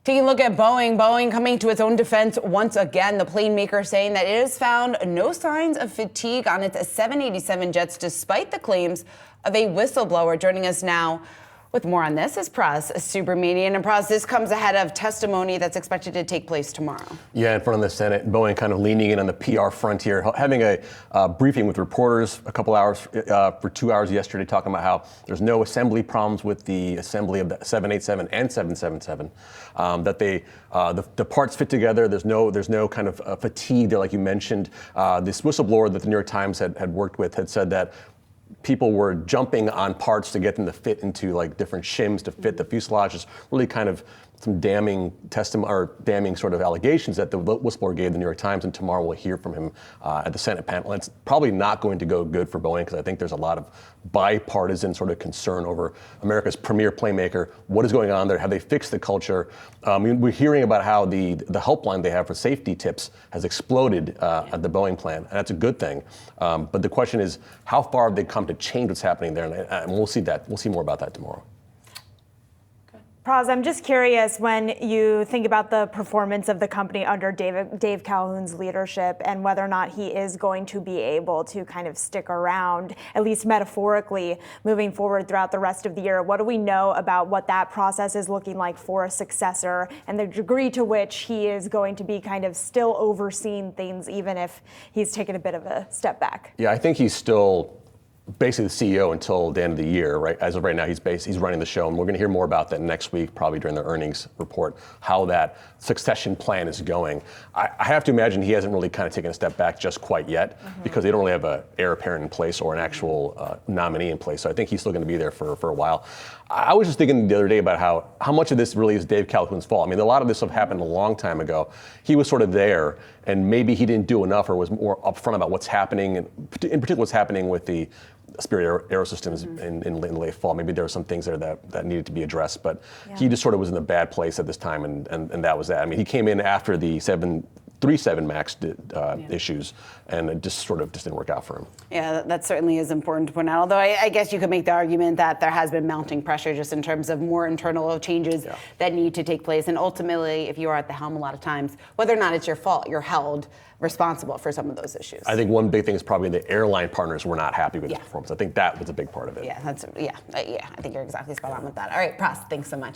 Taking a look at Boeing. Boeing coming to its own defense once again. The plane maker saying that it has found no signs of fatigue on its 787 jets despite the claims of a whistleblower. Joining us now with more on this is Pras, Subramanian. And Pras, this comes ahead of testimony that's expected to take place tomorrow. Yeah, in front of the Senate. Boeing kind of leaning in on the PR front here, having a briefing with reporters a couple hours, for 2 hours yesterday, talking about how there's no assembly problems with the assembly of the 787 and 777, that the parts fit together. There's no kind of fatigue there, like you mentioned. This whistleblower that the New York Times had worked with had said that people were jumping on parts to get them to fit into like different shims to fit the fuselages. Really kind of some damning testimony or damning sort of allegations that the whistleblower gave the New York Times, and tomorrow we'll hear from him at the Senate panel. And it's probably not going to go good for Boeing because I think there's a lot of bipartisan sort of concern over America's premier plane maker. What is going on there? Have they fixed the culture? We're hearing about how the helpline they have for safety tips has exploded at the Boeing plant, and that's a good thing. But the question is, how far have they come to change what's happening there? And we'll see that. We'll see more about that tomorrow. Pras, I'm just curious, when you think about the performance of the company under Dave Calhoun's leadership and whether or not he is going to be able to kind of stick around, at least metaphorically, moving forward throughout the rest of the year. What do we know about what that process is looking like for a successor and the degree to which he is going to be kind of still overseeing things, even if he's taken a bit of a step back? Yeah, I think he's still basically the CEO until the end of the year, right? As of right now, he's running the show, and we're going to hear more about that next week, probably during the earnings report, how that succession plan is going. I have to imagine he hasn't really kind of taken a step back just quite yet, because they don't really have an heir apparent in place or an actual nominee in place. So I think he's still going to be there for a while. I was just thinking the other day about how much of this really is Dave Calhoun's fault. I mean, a lot of this stuff happened a long time ago. He was sort of there, and maybe he didn't do enough or was more upfront about what's happening, and in particular what's happening with the Spirit Aerosystems in late fall. Maybe there were some things there that needed to be addressed, but he just sort of was in a bad place at this time, and that was that. I mean, he came in after the 737 MAX issues, and it just didn't work out for him. Yeah, that certainly is important to point out. Although I guess you could make the argument that there has been mounting pressure just in terms of more internal changes that need to take place. And ultimately, if you are at the helm a lot of times, whether or not it's your fault, you're held responsible for some of those issues. I think one big thing is probably the airline partners were not happy with his performance. I think that was a big part of it. I think you're exactly spot on with that. All right, Pras, thanks so much.